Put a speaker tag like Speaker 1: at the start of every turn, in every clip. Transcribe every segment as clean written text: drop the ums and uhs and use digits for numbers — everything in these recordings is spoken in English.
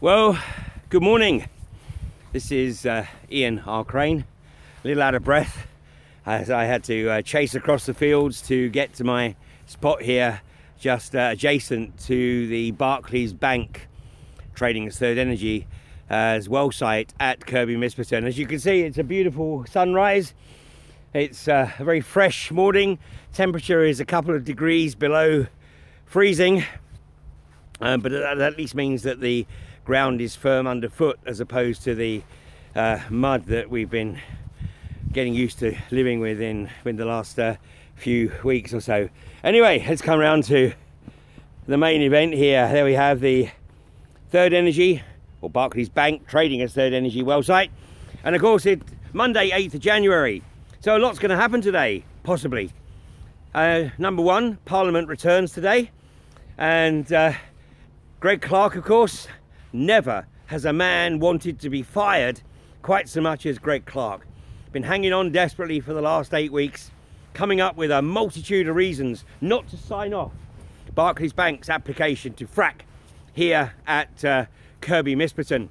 Speaker 1: Well, good morning. This is Ian R. Crane, a little out of breath as I had to chase across the fields to get to my spot here just adjacent to the Barclays Bank trading as Third Energy as well site at Kirkby Misperton. As you can see, it's a beautiful sunrise. It's a very fresh morning. Temperature is a couple of degrees below freezing, but that at least means that the ground is firm underfoot as opposed to the mud that we've been getting used to living with in the last few weeks or so. Anyway, let's come around to the main event here. There we have the Third Energy, or Barclays Bank trading as Third Energy well site, and of course it's Monday 8th of January, so a lot's going to happen today, possibly. Number one, Parliament returns today, and Greg Clark, of course. Never has a man wanted to be fired quite so much as Greg Clark. Been hanging on desperately for the last 8 weeks, coming up with a multitude of reasons not to sign off Barclays Bank's application to frack here at Kirkby Misperton.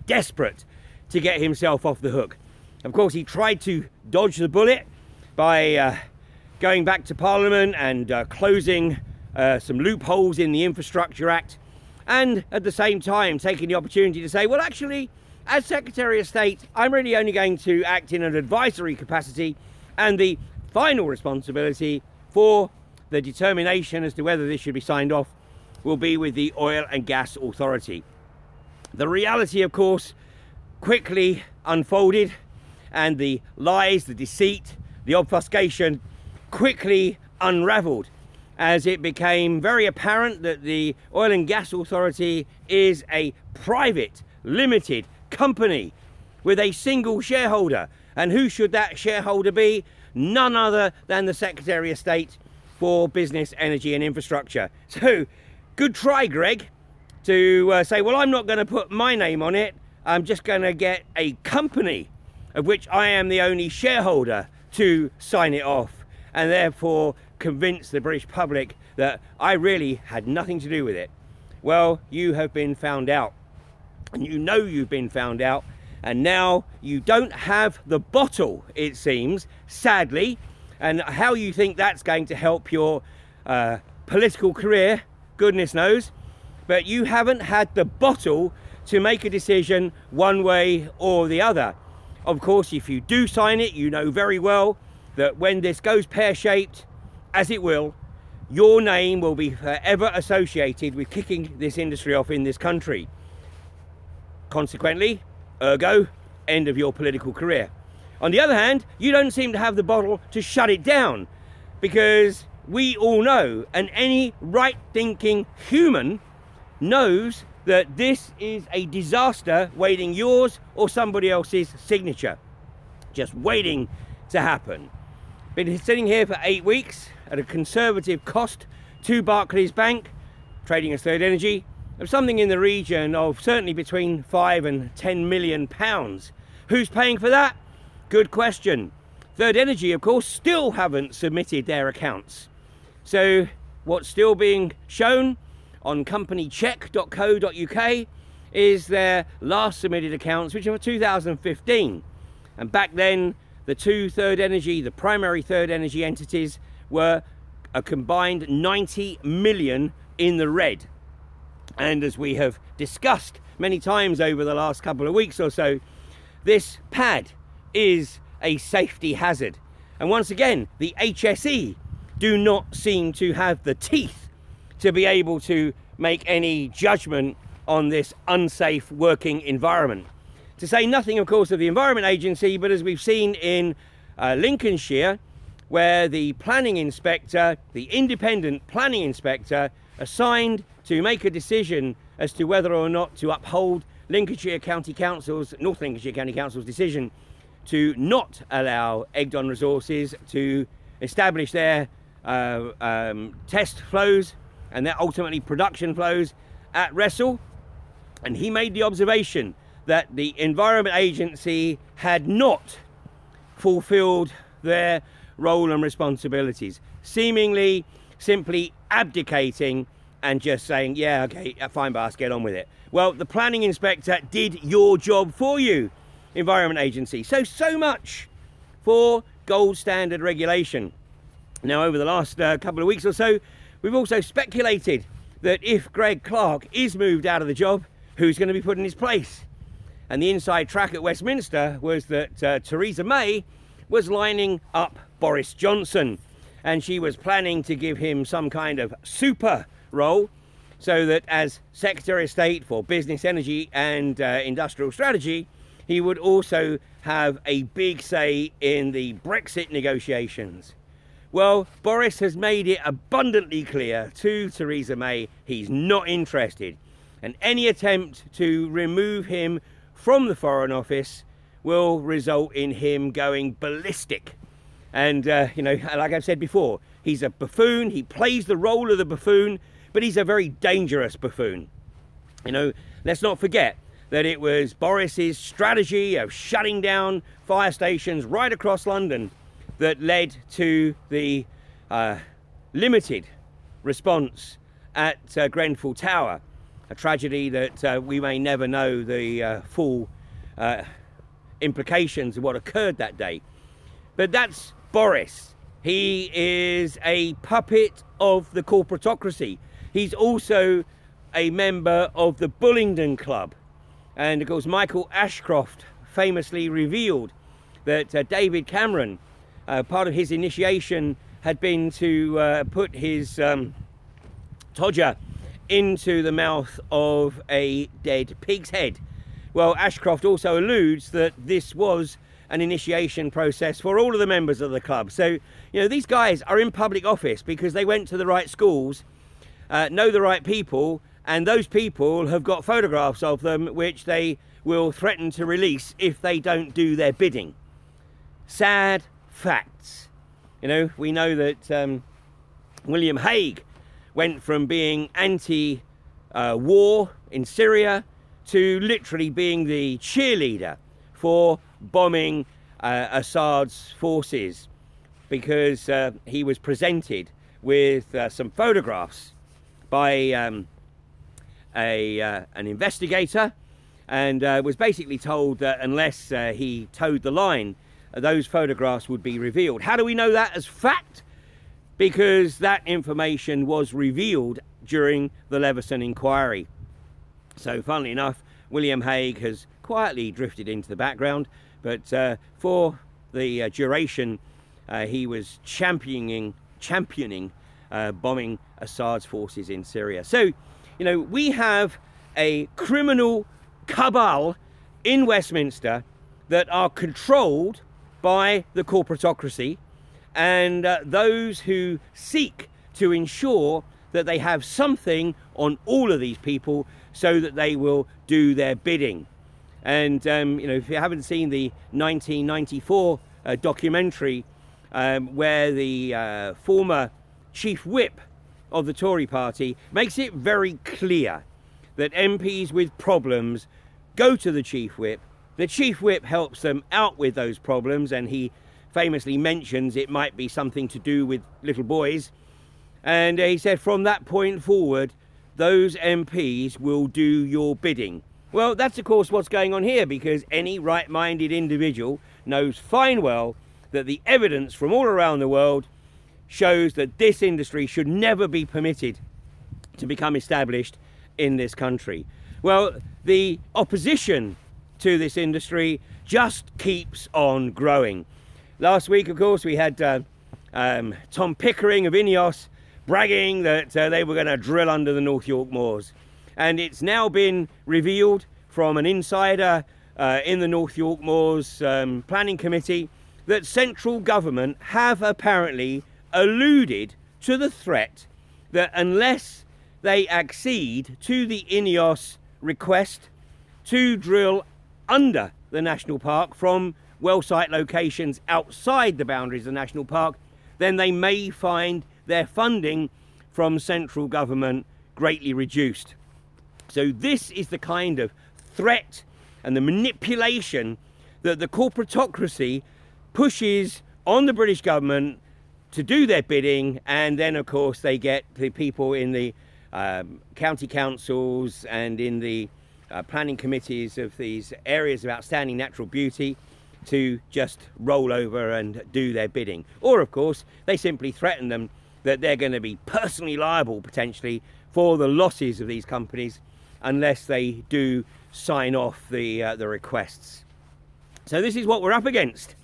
Speaker 1: Desperate to get himself off the hook. Of course, he tried to dodge the bullet by going back to Parliament and closing some loopholes in the Infrastructure Act, and at the same time taking the opportunity to say, well, actually, as Secretary of State, I'm really only going to act in an advisory capacity, and the final responsibility for the determination as to whether this should be signed off will be with the Oil and Gas Authority. The reality, of course, quickly unfolded, and the lies, the deceit, the obfuscation quickly unravelled, as it became very apparent that the Oil and Gas Authority is a private, limited company with a single shareholder. And who should that shareholder be? None other than the Secretary of State for Business, Energy and Infrastructure. So, good try, Greg, to say, well, I'm not going to put my name on it. I'm just going to get a company of which I am the only shareholder to sign it off, and therefore convince the British public that I really had nothing to do with it. Well, you have been found out, and you know you've been found out, and now you don't have the bottle, it seems, sadly. And how you think that's going to help your political career, goodness knows, but you haven't had the bottle to make a decision one way or the other. Of course, if you do sign it, you know very well that when this goes pear-shaped, as it will, your name will be forever associated with kicking this industry off in this country. Consequently, ergo, end of your political career. On the other hand, you don't seem to have the bottle to shut it down, because we all know, and any right-thinking human knows, that this is a disaster waiting yours or somebody else's signature. Just waiting to happen. Been sitting here for 8 weeks at a conservative cost to Barclays Bank, trading as Third Energy, of something in the region of certainly between £5 and £10 million. Who's paying for that? Good question. Third Energy, of course, still haven't submitted their accounts. So what's still being shown on companycheck.co.uk is their last submitted accounts, which are for 2015. And back then, the two Third Energy, the primary Third Energy entities, were a combined 90 million in the red. And as we have discussed many times over the last couple of weeks or so, this pad is a safety hazard. And once again, the HSE do not seem to have the teeth to be able to make any judgment on this unsafe working environment. To say nothing, of course, of the Environment Agency, but as we've seen in Lincolnshire, where the planning inspector, the independent planning inspector, assigned to make a decision as to whether or not to uphold Lincolnshire County Council's, North Lincolnshire County Council's decision to not allow Egdon Resources to establish their test flows and their ultimately production flows at Wressle. And he made the observation that the Environment Agency had not fulfilled their role and responsibilities, seemingly simply abdicating and just saying, yeah, okay, fine boss, get on with it. Well, the planning inspector did your job for you, Environment Agency. So much for gold standard regulation. Now, over the last couple of weeks or so, we've also speculated that if Greg Clark is moved out of the job, who's going to be put in his place? And the inside track at Westminster was that Theresa May was lining up Boris Johnson, and she was planning to give him some kind of super role, so that as Secretary of State for Business, Energy and Industrial Strategy, he would also have a big say in the Brexit negotiations. Well, Boris has made it abundantly clear to Theresa May he's not interested, and any attempt to remove him from the Foreign Office will result in him going ballistic. And, you know, like I've said before, he's a buffoon. He plays the role of the buffoon, but he's a very dangerous buffoon. You know, let's not forget that it was Boris's strategy of shutting down fire stations right across London that led to the limited response at Grenfell Tower, a tragedy that we may never know the full implications of what occurred that day. But that's Boris. He is a puppet of the corporatocracy. He's also a member of the Bullingdon Club. And of course, Michael Ashcroft famously revealed that David Cameron, part of his initiation had been to put his todger into the mouth of a dead pig's head. Well, Ashcroft also alludes that this was an initiation process for all of the members of the club. So, you know, these guys are in public office because they went to the right schools, know the right people, and those people have got photographs of them which they will threaten to release if they don't do their bidding. Sad facts. You know, we know that William Hague went from being anti-war in Syria to literally being the cheerleader for bombing Assad's forces, because he was presented with some photographs by an investigator, and was basically told that unless he towed the line, those photographs would be revealed. How do we know that as fact? Because that information was revealed during the Leveson inquiry. So funnily enough, William Hague has quietly drifted into the background, but for the duration he was championing bombing Assad's forces in Syria. So, you know, we have a criminal cabal in Westminster that are controlled by the corporatocracy, and those who seek to ensure that they have something on all of these people so that they will do their bidding. And you know, if you haven't seen the 1994 documentary where the former chief whip of the Tory party makes it very clear that MPs with problems go to the chief whip helps them out with those problems, and he famously mentions it might be something to do with little boys, and he said from that point forward those MPs will do your bidding. Well, that's of course what's going on here, because any right-minded individual knows fine well that the evidence from all around the world shows that this industry should never be permitted to become established in this country. Well, the opposition to this industry just keeps on growing. Last week, of course, we had Tom Pickering of INEOS bragging that they were going to drill under the North York moors. And it's now been revealed from an insider in the North York Moors Planning Committee that central government have apparently alluded to the threat that unless they accede to the INEOS request to drill under the national park from well site locations outside the boundaries of the national park, then they may find their funding from central government greatly reduced. So this is the kind of threat and the manipulation that the corporatocracy pushes on the British government to do their bidding, and then of course they get the people in the county councils and in the planning committees of these areas of outstanding natural beauty to just roll over and do their bidding. Or of course they simply threaten them that they're going to be personally liable potentially for the losses of these companies unless they do sign off the requests. So this is what we're up against.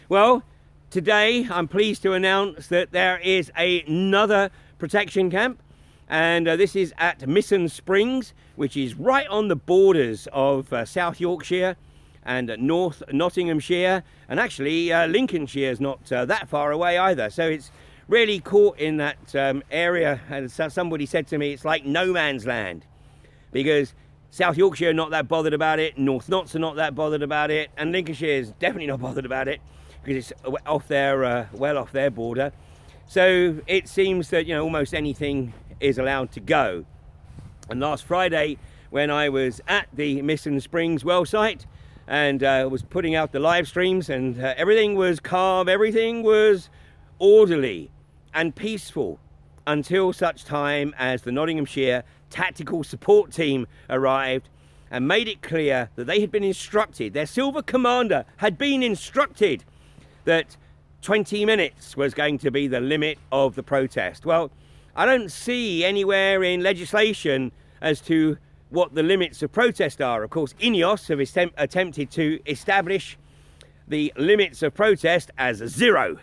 Speaker 1: Well, today I'm pleased to announce that there is another protection camp, and this is at Misson Springs, which is right on the borders of South Yorkshire and North Nottinghamshire, and actually Lincolnshire is not that far away either. So it's really caught in that area, and somebody said to me it's like no man's land, because South Yorkshire are not that bothered about it, North Notts are not that bothered about it, and Lincolnshire is definitely not bothered about it because it's off their well off their border. So it seems that, you know, almost anything is allowed to go. And last Friday, when I was at the Misson Springs well site and was putting out the live streams, and everything was calm, everything was orderly and peaceful until such time as the Nottinghamshire tactical support team arrived and made it clear that they had been instructed, their silver commander had been instructed, that 20 minutes was going to be the limit of the protest. Well, I don't see anywhere in legislation as to what the limits of protest are. Of course, INEOS have attempted to establish the limits of protest as zero.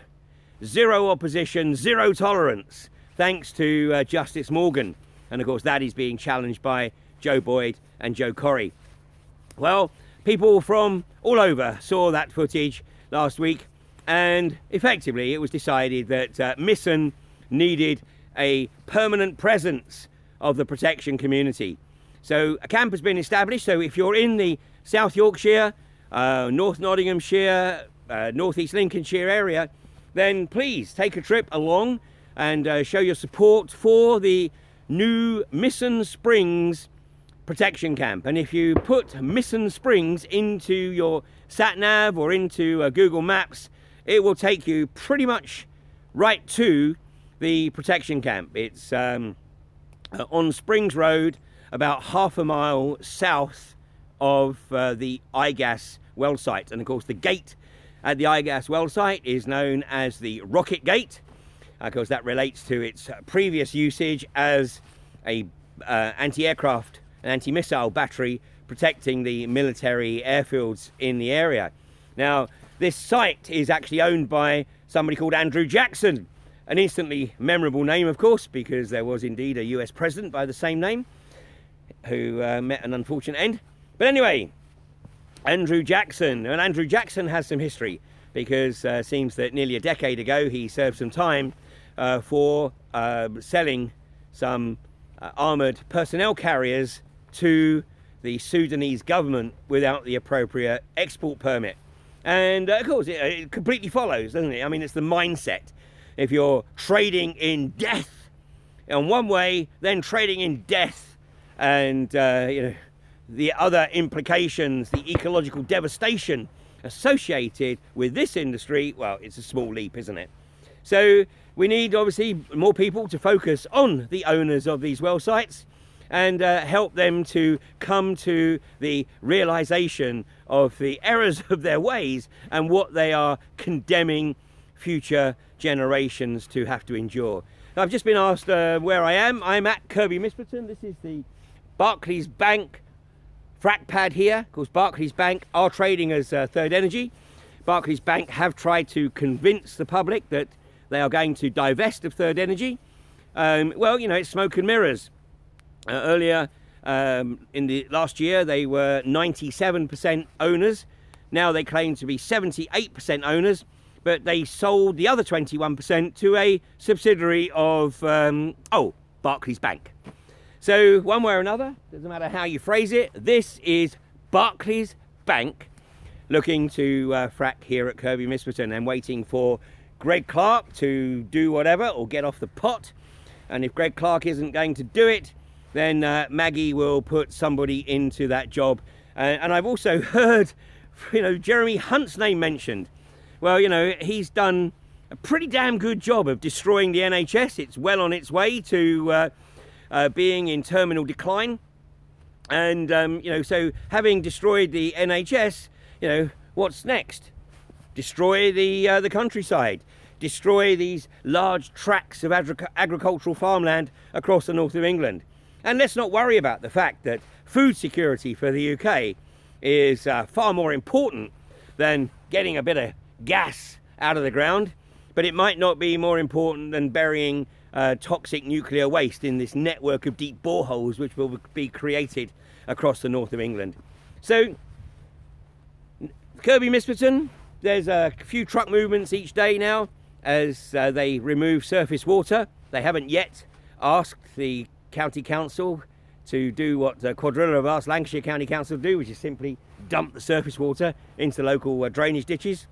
Speaker 1: Zero opposition, zero tolerance, thanks to Justice Morgan. And of course, that is being challenged by Joe Boyd and Joe Corrie. Well, people from all over saw that footage last week, and effectively it was decided that Misson needed a permanent presence of the protection community. So a camp has been established. So if you're in the South Yorkshire, North Nottinghamshire, North East Lincolnshire area, then please take a trip along and show your support for the new Misson Springs protection camp. And if you put Misson Springs into your sat nav or into Google Maps, it will take you pretty much right to the protection camp. It's on Springs Road, about half a mile south of the iGas well site. And of course the gate at the iGas well site is known as the Rocket Gate. Of course that relates to its previous usage as a anti-aircraft and anti-missile battery protecting the military airfields in the area. Now, this site is actually owned by somebody called Andrew Jackson, an instantly memorable name, of course, because there was indeed a US president by the same name who met an unfortunate end. But anyway, Andrew Jackson, and Andrew Jackson has some history, because it seems that nearly a decade ago he served some time for selling some armoured personnel carriers to the Sudanese government without the appropriate export permit. And of course it completely follows, doesn't it? I mean, it's the mindset. If you're trading in death in one way, then trading in death and you know, the other implications, the ecological devastation associated with this industry, well, it's a small leap, isn't it? So we need obviously more people to focus on the owners of these well sites and help them to come to the realization of the errors of their ways and what they are condemning future generations to have to endure. Now, I've just been asked where I am. I'm at Kirkby Misperton. This is the Barclays Bank frac pad here. Of course, Barclays Bank are trading as Third Energy. Barclays Bank have tried to convince the public that they are going to divest of Third Energy. Well, you know, it's smoke and mirrors. Earlier in the last year, they were 97% owners. Now they claim to be 78% owners, but they sold the other 21% to a subsidiary of, Barclays Bank. So one way or another, doesn't matter how you phrase it, this is Barclays Bank looking to frack here at Kirkby Misperton and waiting for Greg Clark to do whatever or get off the pot. And if Greg Clark isn't going to do it, then Maggie will put somebody into that job. And I've also heard, you know, Jeremy Hunt's name mentioned. Well, you know, he's done a pretty damn good job of destroying the NHS. It's well on its way to being in terminal decline. And, you know, so having destroyed the NHS, you know, what's next? Destroy the countryside. Destroy these large tracts of agricultural farmland across the north of England. And let's not worry about the fact that food security for the UK is far more important than getting a bit of gas out of the ground, but it might not be more important than burying toxic nuclear waste in this network of deep boreholes which will be created across the north of England. So Kirkby Misperton, there's a few truck movements each day now as they remove surface water. They haven't yet asked the county council to do what Quadrilla have asked Lancashire County Council to do, which is simply dump the surface water into local drainage ditches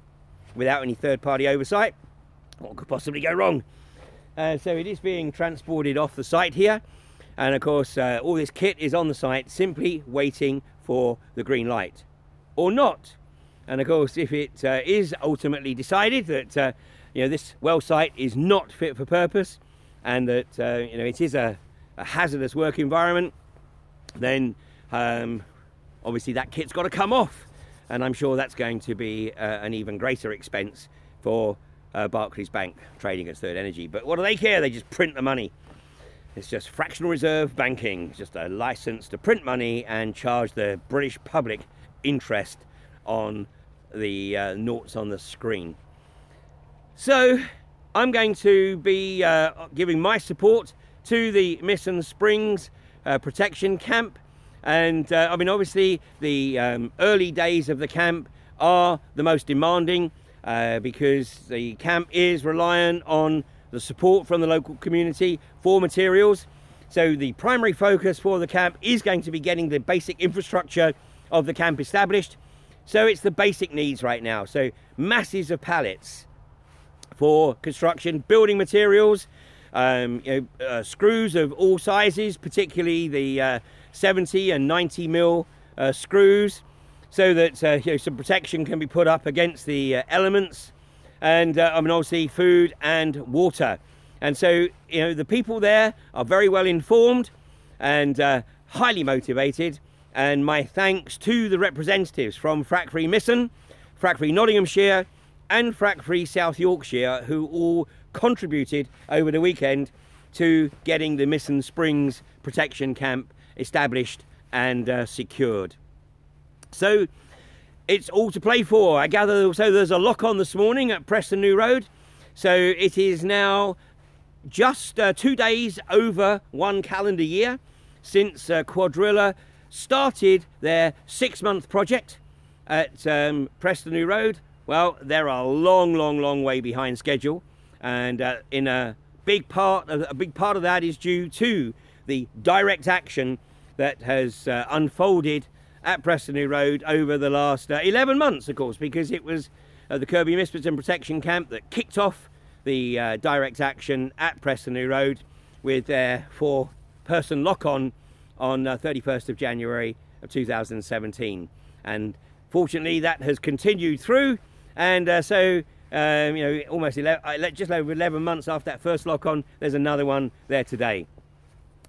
Speaker 1: without any third-party oversight. What could possibly go wrong? So it is being transported off the site here, and of course all this kit is on the site simply waiting for the green light or not. And of course, if it is ultimately decided that you know, this well site is not fit for purpose and that you know, it is a hazardous work environment, then obviously that kit's got to come off, and I'm sure that's going to be an even greater expense for Barclays Bank trading as Third Energy. But what do they care? They just print the money. It's just fractional reserve banking. It's just a license to print money and charge the British public interest on the noughts on the screen. So I'm going to be giving my support to the Misson Springs protection camp. And I mean, obviously the early days of the camp are the most demanding because the camp is reliant on the support from the local community for materials. So the primary focus for the camp is going to be getting the basic infrastructure of the camp established. So it's the basic needs right now. So masses of pallets for construction, building materials, you know, screws of all sizes, particularly the 70 and 90 mil screws, so that you know, some protection can be put up against the elements, and I mean, obviously food and water. And so, you know, the people there are very well informed and highly motivated, and my thanks to the representatives from Frack Free Misson, Frack Free Nottinghamshire and Frack Free South Yorkshire, who all contributed over the weekend to getting the Misson Springs protection camp established and secured. So it's all to play for. I gather also there's a lock-on this morning at Preston New Road. So it is now just 2 days over 1 calendar year since Quadrilla started their 6-month project at Preston New Road. Well, they're a long way behind schedule, and in a big part of that is due to the direct action that has unfolded at Preston New Road over the last 11 months, of course, because it was the Kirkby Misperton Protection Camp that kicked off the direct action at Preston New Road with their 4-person lock-on 31st of January of 2017. And fortunately, that has continued through, and so you know, almost just over 11 months after that first lock-on, there's another one there today.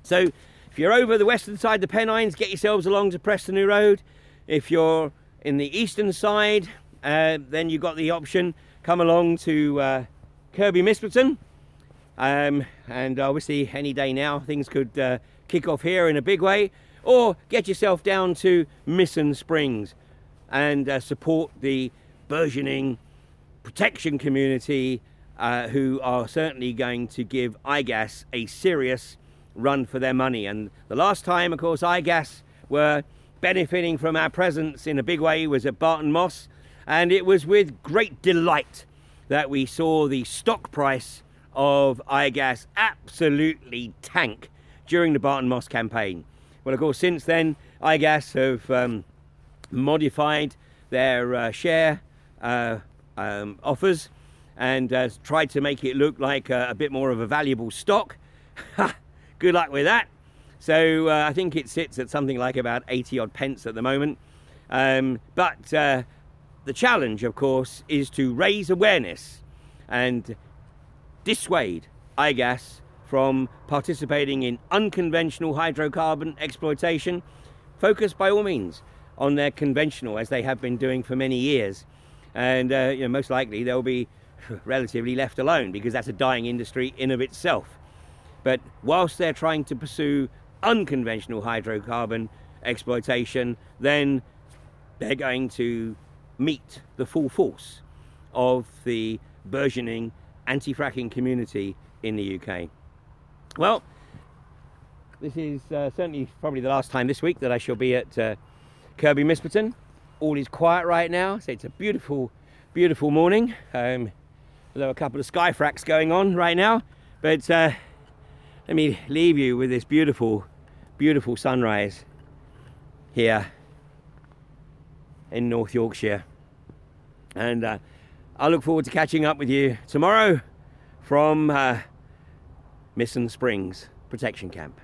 Speaker 1: So if you're over the western side of the Pennines, get yourselves along to Preston New Road. If you're in the eastern side, then you've got the option, come along to Kirkby Misperton. And obviously any day now things could kick off here in a big way, or get yourself down to Misson Springs and support the burgeoning protection community who are certainly going to give iGas a serious run for their money. And the last time, of course, iGas were benefiting from our presence in a big way was at Barton Moss, and it was with great delight that we saw the stock price of iGas absolutely tank during the Barton Moss campaign. Well, of course, since then iGas have modified their share offers and tried to make it look like a bit more of a valuable stock. Good luck with that. So I think it sits at something like about 80 odd pence at the moment. But the challenge, of course, is to raise awareness and dissuade iGas from participating in unconventional hydrocarbon exploitation, focus by all means on their conventional, as they have been doing for many years. And you know, most likely they'll be relatively left alone, because that's a dying industry in of itself. But whilst they're trying to pursue unconventional hydrocarbon exploitation, then they're going to meet the full force of the burgeoning anti-fracking community in the UK. Well, this is certainly probably the last time this week that I shall be at Kirby Misperton. All is quiet right now, so it's a beautiful, beautiful morning. Although a couple of sky fracks going on right now, but let me leave you with this beautiful, beautiful sunrise here in North Yorkshire. And I look forward to catching up with you tomorrow from Misson Springs Protection Camp.